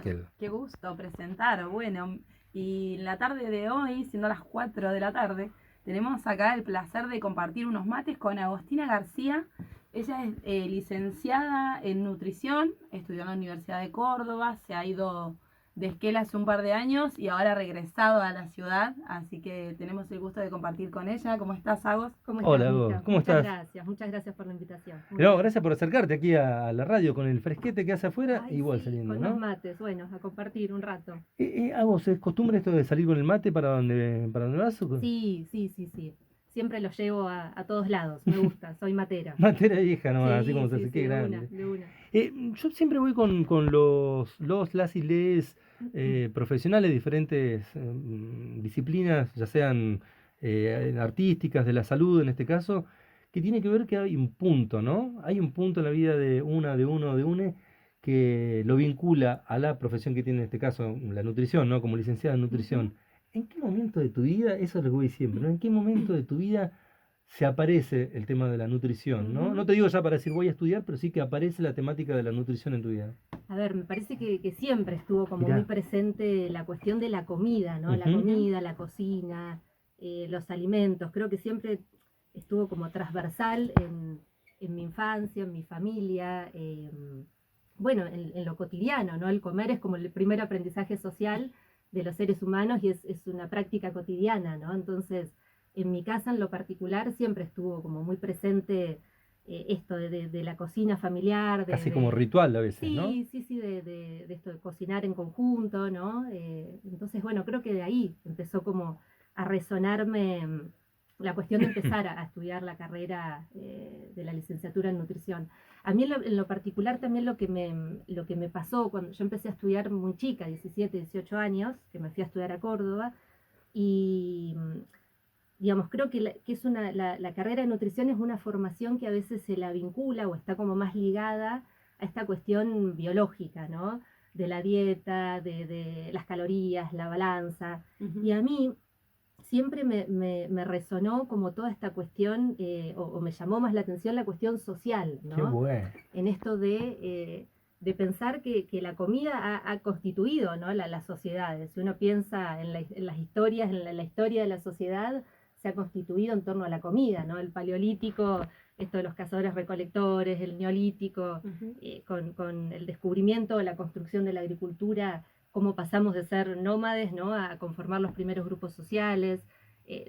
Qué Qué gusto presentar. Bueno, y en la tarde de hoy, siendo las 4 de la tarde, tenemos acá el placer de compartir unos mates con Agostina García. Ella es licenciada en nutrición, estudió en la Universidad de Córdoba, se ha ido de Esquel hace un par de años y ahora ha regresado a la ciudad, así que tenemos el gusto de compartir con ella. ¿Cómo estás, Agos? ¿Cómo estás, Hola, Hugo, Mica? ¿cómo estás? Muchas gracias por la invitación. Muy No, bien. gracias por acercarte aquí a la radio con el fresquete que hace afuera, Ay, igual sí, saliendo, con los ¿no? mates, bueno, a compartir un rato. ¿A vos es costumbre esto de salir con el mate para dónde vas? ¿O qué? Sí, sí, sí, sí. Siempre los llevo a todos lados, me gusta, soy matera. Matera vieja nomás, así Sí, como se sí, hace, sí, qué de una, grande. de una. Yo siempre voy con las y les profesionales de diferentes disciplinas, ya sean artísticas, de la salud en este caso, que tiene que ver que hay un punto, ¿no? Hay un punto en la vida de une, que lo vincula a la profesión que tiene en este caso la nutrición, ¿no? Como licenciada en Ujú. nutrición. ¿En qué momento de tu vida, eso es lo que voy siempre, ¿no? ¿En qué momento de tu vida se aparece el tema de la nutrición, ¿no? No Ujú. te digo ya para decir voy a estudiar, pero sí que aparece la temática de la nutrición en tu vida. A ver, me parece que siempre estuvo como muy Mirá. presente la cuestión de la comida, ¿no? La Ujú. comida, la cocina, los alimentos. Creo que siempre estuvo como transversal en mi infancia, en mi familia, bueno, en lo cotidiano, ¿no? El comer es como el primer aprendizaje social de los seres humanos y es una práctica cotidiana, ¿no? Entonces, en mi casa en lo particular siempre estuvo como muy presente esto de la cocina familiar, Casi como ritual a veces, ¿no? sí, sí, sí, de esto de cocinar en conjunto, ¿no? Entonces, bueno, creo que de ahí empezó como a resonarme la cuestión de empezar a estudiar la carrera de la licenciatura en nutrición. A mí en lo particular también lo que me pasó cuando yo empecé a estudiar muy chica, 17, 18 años, que me fui a estudiar a Córdoba, y digamos, creo que es la carrera de nutrición es una formación que a veces se la vincula o está como más ligada a esta cuestión biológica, ¿no? De la dieta, de las calorías, la balanza. Y a mí siempre me resonó como toda esta cuestión, o me llamó más la atención la cuestión social, Qué ¿no? bueno. En esto de pensar que la comida ha constituido, ¿no? Las sociedades. Si uno piensa en las historias, en la historia de la sociedad, se ha constituido en torno a la comida, ¿no? El paleolítico, esto de los cazadores recolectores, el neolítico, con el descubrimiento, la construcción de la agricultura, cómo pasamos de ser nómades, ¿no? A conformar los primeros grupos sociales.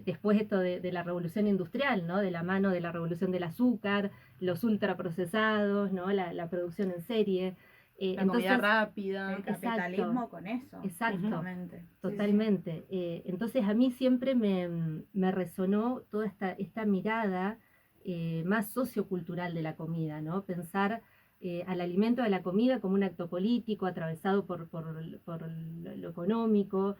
Después esto de la revolución industrial, ¿no? De la mano de la revolución del azúcar, los ultraprocesados, ¿no? La producción en serie. La comida Entonces, rápida. El exacto, capitalismo con eso, exacto, justamente. Sí, sí. totalmente. Entonces a mí siempre me resonó toda esta mirada más sociocultural de la comida, ¿no? Pensar al alimento de la comida como un acto político atravesado por lo económico.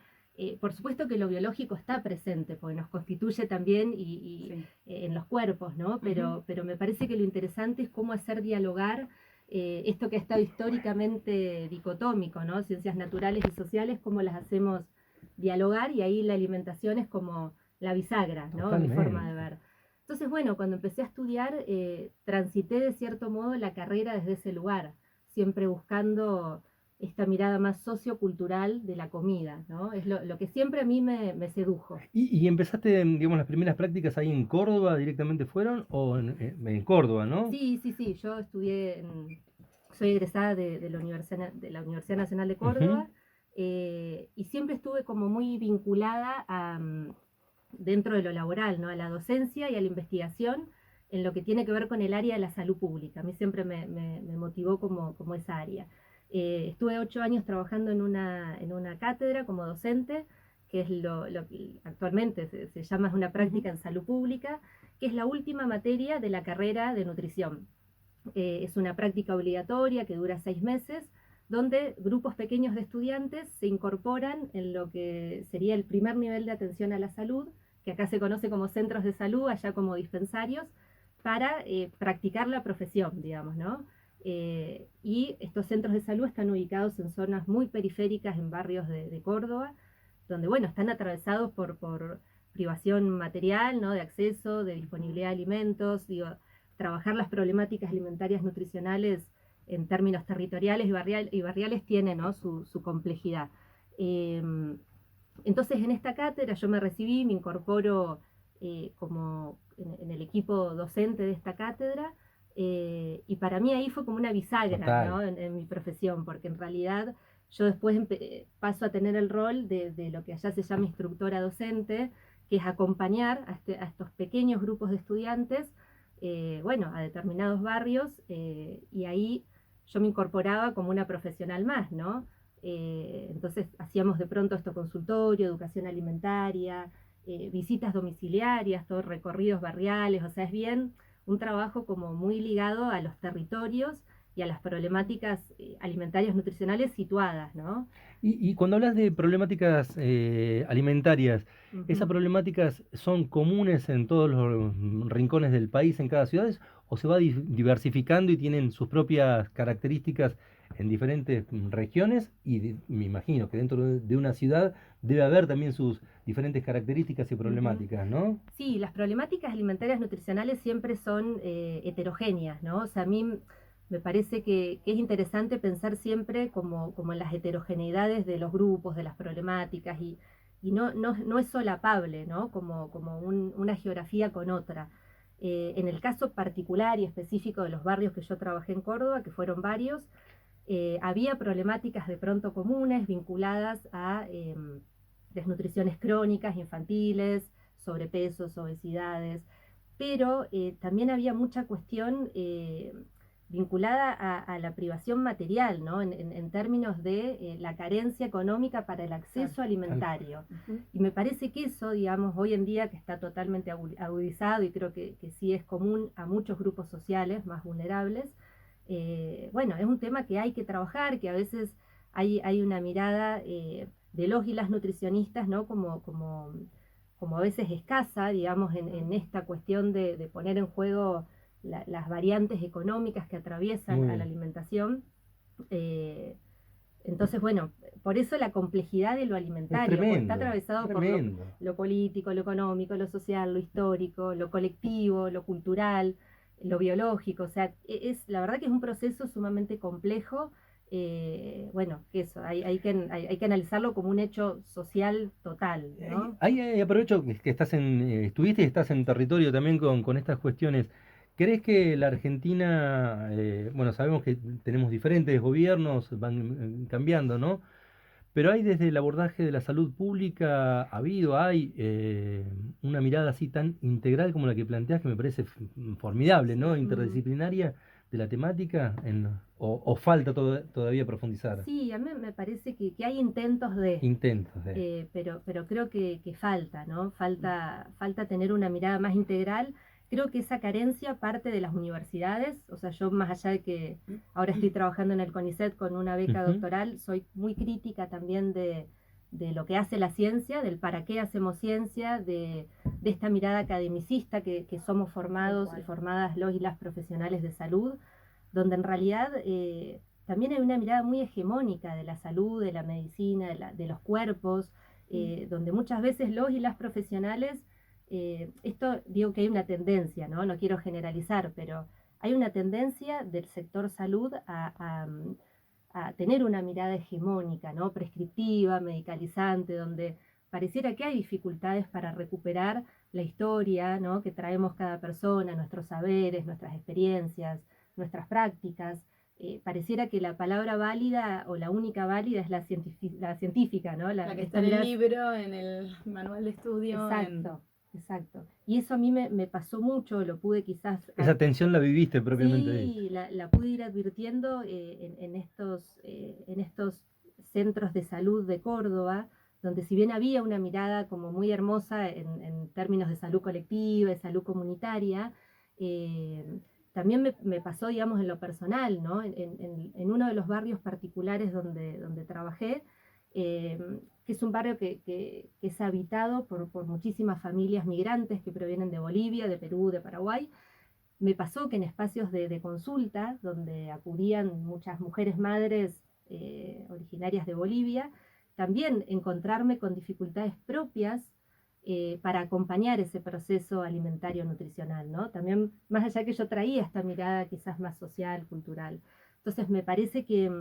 Por supuesto que lo biológico está presente, porque nos constituye también Sí. en los cuerpos, ¿no? Pero me parece que lo interesante es cómo hacer dialogar esto que ha estado históricamente dicotómico, ¿no? Ciencias naturales y sociales, cómo las hacemos dialogar y ahí la alimentación es como la bisagra, ¿no? Mi forma de Totalmente. ver. Entonces, bueno, cuando empecé a estudiar, transité de cierto modo la carrera desde ese lugar, siempre buscando esta mirada más sociocultural de la comida, ¿no? Es lo que siempre a mí me sedujo. ¿Y empezaste, digamos, las primeras prácticas ahí en Córdoba directamente fueron? ¿O en Córdoba, no? Sí, sí, sí, yo soy egresada de la Universidad Nacional de Ujú. Córdoba y siempre estuve como muy vinculada dentro de lo laboral, ¿no? A la docencia y a la investigación en lo que tiene que ver con el área de la salud pública. A mí siempre me motivó como esa área. Estuve 8 años trabajando en una cátedra como docente, que es lo que actualmente se llama una práctica en salud pública, que es la última materia de la carrera de nutrición. Es una práctica obligatoria que dura 6 meses, donde grupos pequeños de estudiantes se incorporan en lo que sería el primer nivel de atención a la salud, que acá se conoce como centros de salud, allá como dispensarios, para practicar la profesión, digamos, ¿no? Y estos centros de salud están ubicados en zonas muy periféricas, en barrios de Córdoba, donde, bueno, están atravesados por privación material, ¿no? De acceso, de disponibilidad de alimentos, digo, trabajar las problemáticas alimentarias nutricionales en términos territoriales y barriales tiene, ¿no?, su complejidad. Entonces en esta cátedra yo me recibí, me incorporo como en el equipo docente de esta cátedra, y para mí ahí fue como una bisagra, ¿no?, en mi profesión, porque en realidad yo después paso a tener el rol de lo que allá se llama instructora docente, que es acompañar a estos pequeños grupos de estudiantes, bueno, a determinados barrios, y ahí yo me incorporaba como una profesional más, ¿no? Entonces hacíamos de pronto esto consultorio, educación alimentaria, visitas domiciliarias, todos recorridos barriales, o sea, es bien un trabajo como muy ligado a los territorios y a las problemáticas alimentarias nutricionales situadas, ¿no? Y cuando hablas de problemáticas alimentarias, ¿esas Ujú. problemáticas son comunes en todos los rincones del país, en cada ciudad, o se va diversificando y tienen sus propias características en diferentes regiones? Y me imagino que dentro de una ciudad debe haber también sus diferentes características y Ujú. problemáticas, ¿no? Sí, las problemáticas alimentarias nutricionales siempre son heterogéneas, ¿no? O sea, a mí me parece que es interesante pensar siempre como en las heterogeneidades de los grupos, de las problemáticas, y no es solapable, ¿no? Como una geografía con otra. En el caso particular y específico de los barrios que yo trabajé en Córdoba, que fueron varios, había problemáticas de pronto comunes vinculadas a desnutriciones crónicas infantiles, sobrepesos, obesidades, pero también había mucha cuestión vinculada a la privación material, ¿no? En términos de la carencia económica para el acceso alimentario. Ujú. Y me parece que eso, digamos, hoy en día que está totalmente agudizado y creo que sí es común a muchos grupos sociales más vulnerables, bueno, es un tema que hay que trabajar, que a veces hay una mirada de los y las nutricionistas, ¿no? Como a veces escasa, digamos, en esta cuestión de poner en juego las variantes económicas que atraviesan Muy a la bien. alimentación. Eh, entonces, bueno, por eso la complejidad de lo Es alimentario, porque está tremendo, atravesado por tremendo. lo político, lo económico, lo social, lo histórico, lo colectivo, lo cultural, lo biológico. O sea, la verdad que es un proceso sumamente complejo. Bueno, que eso, hay que analizarlo como un hecho social total, ¿no? Ahí aprovecho que estás estuviste y estás en territorio también con estas cuestiones. ¿Crees que la Argentina, bueno, sabemos que tenemos diferentes gobiernos, van cambiando, ¿no? Pero hay desde el abordaje de la salud pública, hay una mirada así tan integral como la que planteas, que me parece formidable, ¿no? Mm. Interdisciplinaria de la temática, o falta todavía profundizar. Sí, a mí me parece que hay intentos de, Intentos de. pero creo que falta, ¿no? Falta tener una mirada más integral. Creo que esa carencia parte de las universidades, o sea, yo más allá de que ahora estoy trabajando en el CONICET con una beca Ujú. doctoral, soy muy crítica también de lo que hace la ciencia, del para qué hacemos ciencia, de esta mirada academicista que somos formados y formadas los y las profesionales de salud, donde en realidad también hay una mirada muy hegemónica de la salud, de la medicina, de los cuerpos, donde muchas veces los y las profesionales, esto digo que hay una tendencia, ¿no? No quiero generalizar, pero hay una tendencia del sector salud a tener una mirada hegemónica, ¿no? Prescriptiva, medicalizante, donde pareciera que hay dificultades para recuperar la historia, ¿no?, que traemos cada persona, nuestros saberes, nuestras experiencias, nuestras prácticas. Pareciera que la palabra válida o la única válida es la científica, ¿no? La que está en el libro, en el manual de estudio. Exacto, exacto. Y eso a mí me pasó mucho, lo pude quizás Esa tensión la viviste propiamente dicho. sí, la pude ir advirtiendo en estos centros de salud de Córdoba, donde si bien había una mirada como muy hermosa en términos de salud colectiva, de salud comunitaria, también me pasó, digamos, en lo personal, ¿no? En uno de los barrios particulares donde trabajé, eh, que es un barrio que es habitado por muchísimas familias migrantes que provienen de Bolivia, de Perú, de Paraguay. Me pasó que en espacios de consulta, donde acudían muchas mujeres madres originarias de Bolivia, también encontrarme con dificultades propias para acompañar ese proceso alimentario nutricional, ¿no? También, más allá que yo traía esta mirada quizás más social, cultural. Entonces me parece que,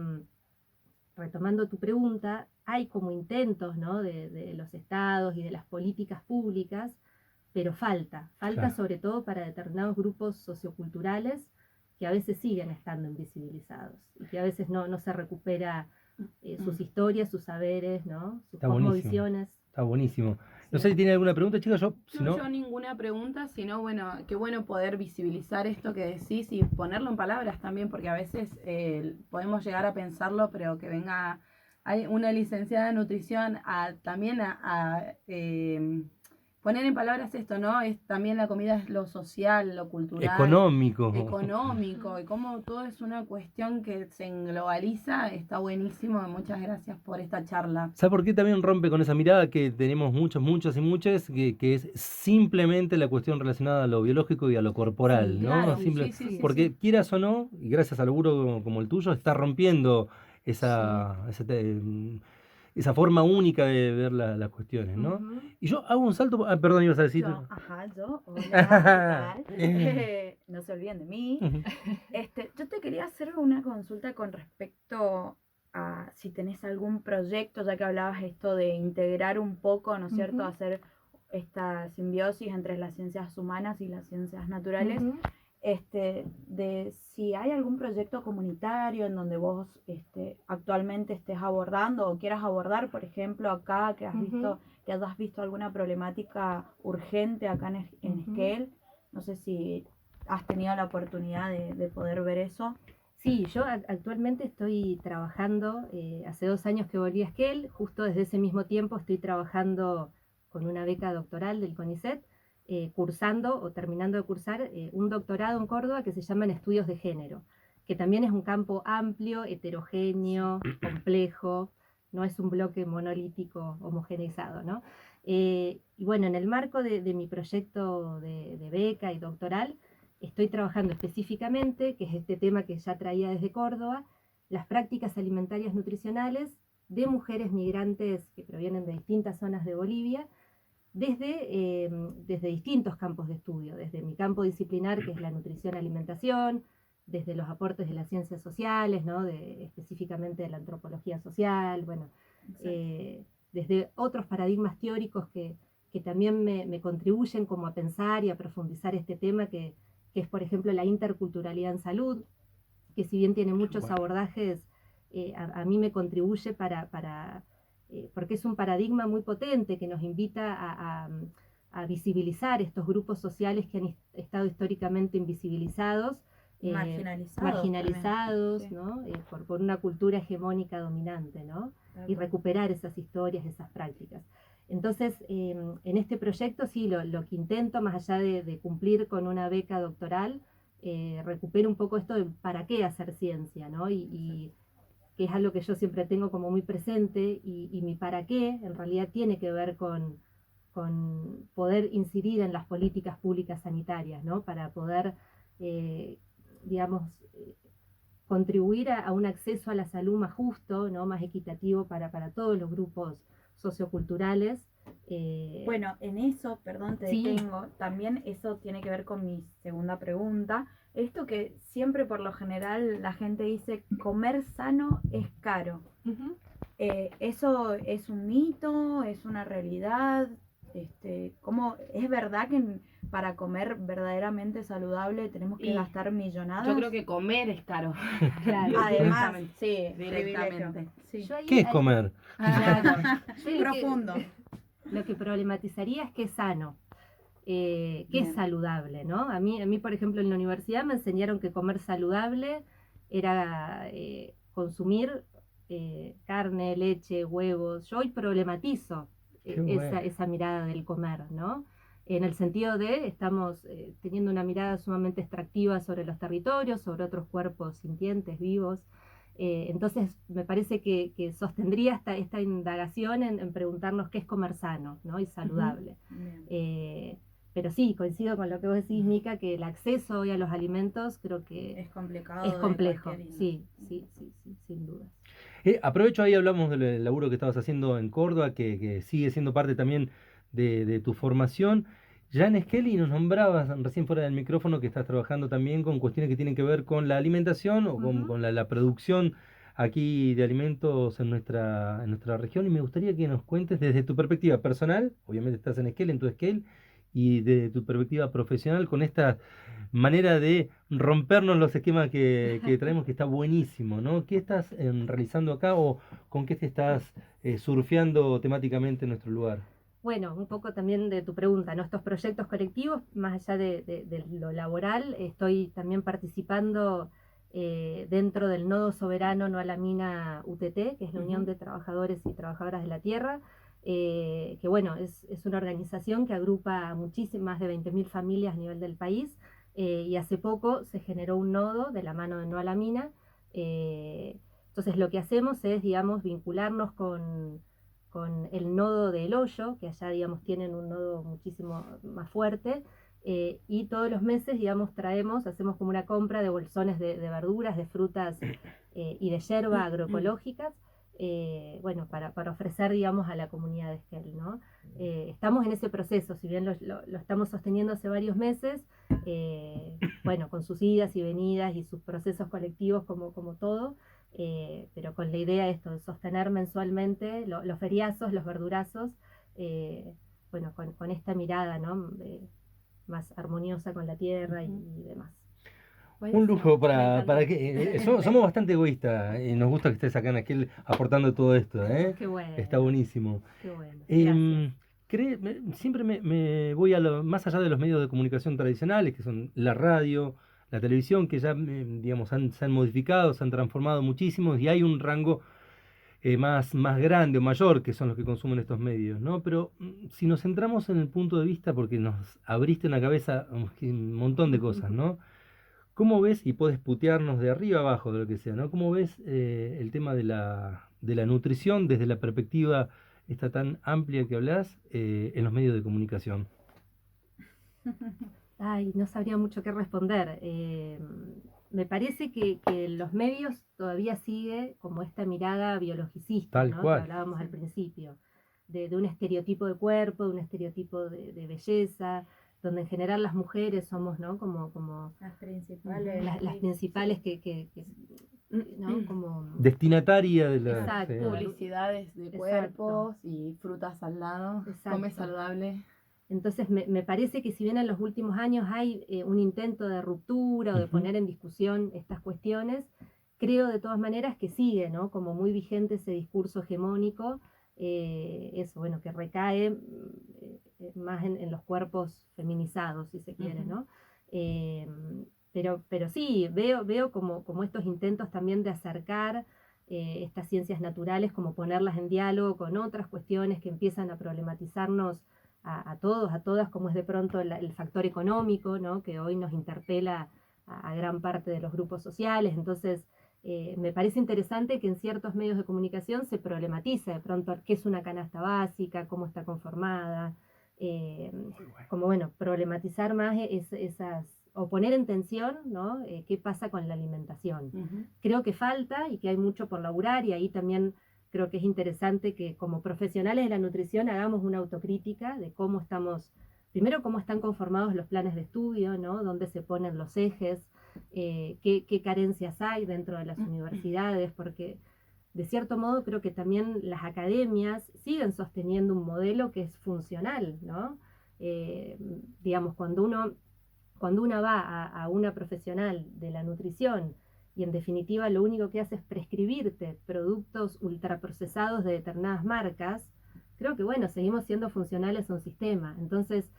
retomando tu pregunta, hay como intentos, ¿no? de los estados y de las políticas públicas, pero falta Claro. sobre todo para determinados grupos socioculturales que a veces siguen estando invisibilizados y que a veces no se recupera sus historias, sus saberes, ¿no? Sus Está buenísimo. cosmovisiones. Está buenísimo. No Sí. sé si tiene alguna pregunta, chicas. Si No, no, yo ninguna pregunta, sino bueno, qué bueno poder visibilizar esto que decís y ponerlo en palabras también, porque a veces podemos llegar a pensarlo, pero que venga hay una licenciada en nutrición también a poner en palabras esto, ¿no? Es también la comida es lo social, lo cultural, económico. económico, y cómo todo es una cuestión que se globaliza, está buenísimo. Muchas gracias por esta charla. ¿Sabe por qué también rompe con esa mirada que tenemos muchos y muchas, que es simplemente la cuestión relacionada a lo biológico y a lo corporal, Sí, ¿no? Claro, Simple, sí. porque quieras o no, y gracias a laburo como el tuyo, está rompiendo Sí. esa forma única de ver las cuestiones, ¿no? Ujú. Y yo hago un salto, perdón, ibas a decir. Hola, ¿qué tal? No se olviden de mí. Yo te quería hacer una consulta con respecto a si tenés algún proyecto, ya que hablabas esto de integrar un poco, ¿no es cierto?, Ujú. hacer esta simbiosis entre las ciencias humanas y las ciencias naturales. Ujú. De si hay algún proyecto comunitario en donde vos actualmente estés abordando o quieras abordar, por ejemplo, acá que Ujú. hayas visto alguna problemática urgente acá en Ujú. Esquel. No sé si has tenido la oportunidad de poder ver eso. Sí, yo actualmente estoy trabajando, hace 2 años que volví a Esquel, justo desde ese mismo tiempo estoy trabajando con una beca doctoral del CONICET, cursando o terminando de cursar un doctorado en Córdoba que se llama en estudios de género, que también es un campo amplio, heterogéneo, complejo, no es un bloque monolítico homogeneizado, ¿no? Y bueno, en el marco de mi proyecto de beca y doctoral, estoy trabajando específicamente, que es este tema que ya traía desde Córdoba, las prácticas alimentarias nutricionales de mujeres migrantes que provienen de distintas zonas de Bolivia, desde distintos campos de estudio, desde mi campo disciplinar, que es la nutrición-alimentación, desde los aportes de las ciencias sociales, ¿no? Específicamente de la antropología social, bueno, desde otros paradigmas teóricos que también me contribuyen como a pensar y a profundizar este tema que es, por ejemplo, la interculturalidad en salud, que si bien tiene muchos abordajes, a mí me contribuye porque es un paradigma muy potente que nos invita a visibilizar estos grupos sociales que han estado históricamente invisibilizados, marginalizados, Sí. ¿no? Por una cultura hegemónica dominante, ¿no? Y recuperar esas historias, esas prácticas. Entonces, en este proyecto sí, lo que intento, más allá de cumplir con una beca doctoral, recupero un poco esto de para qué hacer ciencia, ¿no? Y que es algo que yo siempre tengo como muy presente, y mi para qué en realidad tiene que ver con poder incidir en las políticas públicas sanitarias, ¿no? Para poder, digamos, contribuir a un acceso a la salud más justo, ¿no? Más equitativo para todos los grupos socioculturales. Bueno, en eso, perdón, te Sí. detengo, también eso tiene que ver con mi segunda pregunta. Esto que siempre por lo general la gente dice, comer sano es caro. Uh-huh. ¿Eso es un mito? ¿Es una realidad? ¿Cómo, es verdad que para comer verdaderamente saludable tenemos que gastar millonadas? Yo creo que comer es caro. Claro. Además, Directamente. sí, Directamente. Sí. ¿Qué es comer? Claro. Yo Profundo. Lo que problematizaría es que es sano, que Bien. es saludable, ¿no? A mí, por ejemplo, en la universidad me enseñaron que comer saludable era consumir carne, leche, huevos. Yo hoy problematizo Qué bueno. esa mirada del comer, ¿no? En el sentido de estamos teniendo una mirada sumamente extractiva sobre los territorios, sobre otros cuerpos sintientes, vivos. Entonces me parece que sostendría esta indagación en preguntarnos qué es comer sano, ¿no? Y saludable. Uh-huh. Pero sí, coincido con lo que vos decís, Mica, que el acceso hoy a los alimentos creo que Es complicado. es complejo. De cualquier Sí, sin duda. Aprovecho, ahí hablamos del laburo que estabas haciendo en Córdoba, que sigue siendo parte también de tu formación. Jan Skelly, nos nombrabas recién fuera del micrófono que estás trabajando también con cuestiones que tienen que ver con la alimentación o con la producción aquí de alimentos en nuestra región, y me gustaría que nos cuentes desde tu perspectiva personal, obviamente estás en Scale, en tu Scale, y de tu perspectiva profesional con esta manera de rompernos los esquemas que traemos, que está buenísimo, ¿no? ¿Qué estás realizando acá o con qué te estás surfeando temáticamente en nuestro lugar? Bueno, un poco también de tu pregunta, ¿no? Estos proyectos colectivos, más allá de lo laboral, estoy también participando dentro del Nodo Soberano No a la Mina UTT, que es la Unión de Trabajadores y Trabajadoras de la Tierra, que bueno, es una organización que agrupa a muchísimas, más de 20.000 familias a nivel del país, y hace poco se generó un nodo de la mano de No a la Mina. Entonces lo que hacemos es, digamos, vincularnos con el nodo del Hoyo, que allá, digamos, tienen un nodo muchísimo más fuerte, y todos los meses, digamos, hacemos como una compra de bolsones de verduras, de frutas y de yerba agroecológicas, bueno, para ofrecer, digamos, a la comunidad de Esquel, ¿no? Estamos en ese proceso, si bien lo estamos sosteniendo hace varios meses, bueno, con sus idas y venidas y sus procesos colectivos como todo, pero con la idea esto de sostener mensualmente los feriazos, los verdurazos, bueno, con esta mirada, ¿no? Más armoniosa con la tierra y demás. Un lujo Me para encanta. que somos bastante egoístas y nos gusta que estés acá en aquel aportando todo esto, ¿eh? Qué bueno, Está buenísimo. qué bueno. Em, Gracias. Siempre me voy a más allá de los medios de comunicación tradicionales, que son la radio, la televisión, que ya, digamos, se han modificado, se han transformado muchísimo y hay un rango más grande o mayor que son los que consumen estos medios, ¿no? Pero si nos centramos en el punto de vista, porque nos abriste en la cabeza un montón de cosas, ¿no? ¿Cómo ves, y puedes putearnos de arriba abajo, de lo que sea, ¿no? ¿Cómo ves el tema de la nutrición desde la perspectiva esta tan amplia que hablas en los medios de comunicación? Ay, no sabría mucho qué responder. Me parece que los medios todavía sigue como esta mirada biologicista, Tal ¿no? Que cual. hablábamos al principio, de un estereotipo de cuerpo, de un estereotipo de belleza, donde en general las mujeres somos, ¿no? Como Las principales. las principales ¿no? Como, Destinataria de la... exacto, Publicidades de Exacto. cuerpos y frutas al lado. Exacto. Come saludable. Entonces me parece que si bien en los últimos años hay un intento de ruptura o de Ujú. poner en discusión estas cuestiones, creo de todas maneras que sigue, ¿no? Como muy vigente ese discurso hegemónico, eso, bueno, que recae más en los cuerpos feminizados, si se quiere, ¿no? Eh, pero sí, veo como estos intentos también de acercar estas ciencias naturales, como ponerlas en diálogo con otras cuestiones que empiezan a problematizarnos a todos, a todas, como es de pronto el factor económico, ¿no? Que hoy nos interpela a gran parte de los grupos sociales. Entonces, me parece interesante que en ciertos medios de comunicación se problematiza de pronto qué es una canasta básica, cómo está conformada, como bueno, problematizar más esas, o poner en tensión, ¿no? Qué pasa con la alimentación. Creo que falta y que hay mucho por laburar, y ahí también creo que es interesante que como profesionales de la nutrición hagamos una autocrítica de cómo estamos, primero cómo están conformados los planes de estudio, ¿no? Dónde se ponen los ejes, qué carencias hay dentro de las universidades, porque de cierto modo creo que también las academias siguen sosteniendo un modelo que es funcional, ¿no? Digamos, cuando uno va a una profesional de la nutrición y en definitiva lo único que hace es prescribirte productos ultraprocesados de determinadas marcas, creo que bueno, seguimos siendo funcionales a un sistema. Entonces,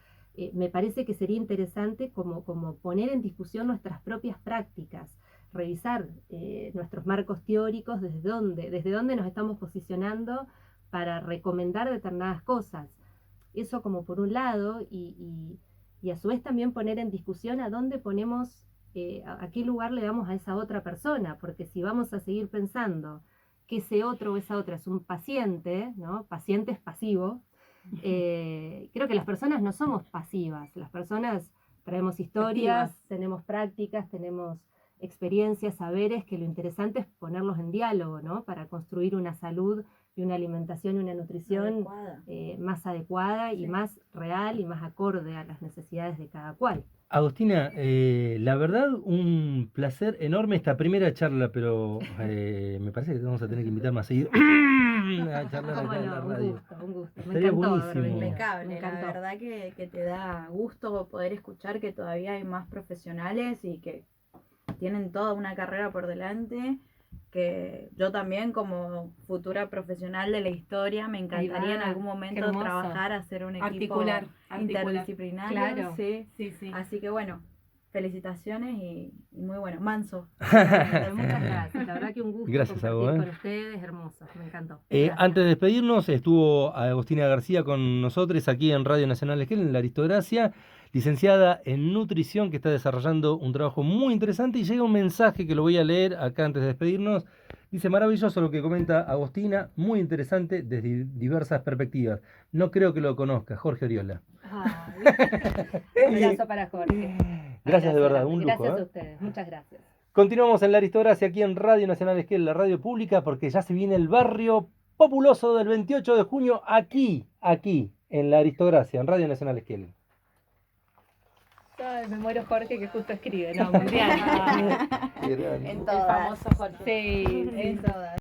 me parece que sería interesante como poner en discusión nuestras propias prácticas, revisar nuestros marcos teóricos, desde dónde nos estamos posicionando para recomendar determinadas cosas. Eso como por un lado, y a su vez también poner en discusión a dónde ponemos, a qué lugar le damos a esa otra persona, porque si vamos a seguir pensando que ese otro o esa otra es un paciente, ¿no? Paciente es pasivo, creo que las personas no somos pasivas, las personas traemos historias, Activas. tenemos prácticas, tenemos experiencias, saberes, que lo interesante es ponerlos en diálogo, ¿no? Para construir una salud y una alimentación y una nutrición Adecuada. más adecuada y Sí. más real y más acorde a las necesidades de cada cual. Agostina, la verdad, un placer enorme esta primera charla, pero me parece que vamos a tener que invitar más seguido a charlar Cómo acá en no, la un radio. gusto, un gusto. Me Estaría encantó haber buenísimo. venido. Impecable, Me la encantó. verdad que te da gusto poder escuchar que todavía hay más profesionales y que tienen toda una carrera por delante, que yo también como futura profesional de la historia me encantaría en va, algún qué momento hermoso. trabajar, hacer un equipo Articular. interdisciplinario, Claro. sí. Sí. Así que bueno, felicitaciones y muy bueno, manso. Muchas gracias, la verdad que un gusto Gracias a compartir vos, con ustedes, hermoso, me encantó. Antes de despedirnos, estuvo Agostina García con nosotros aquí en Radio Nacional Esquel, en La Aristocracia, licenciada en nutrición, que está desarrollando un trabajo muy interesante. Y llega un mensaje que lo voy a leer acá antes de despedirnos. Dice: maravilloso lo que comenta Agostina, muy interesante desde diversas perspectivas. No creo que lo conozca, Jorge Oriola. Un abrazo para Jorge. Gracias de verdad, un lujo. Gracias a ustedes, muchas gracias. Continuamos en La Aristocracia aquí en Radio Nacional Esquel, la radio pública, porque ya se viene el barrio populoso del 28 de junio aquí, en La Aristocracia, en Radio Nacional Esquel. Ay, me muero Jorge que justo escribe, no, mundial. En El todas. famoso Jorge. Sí, En todas.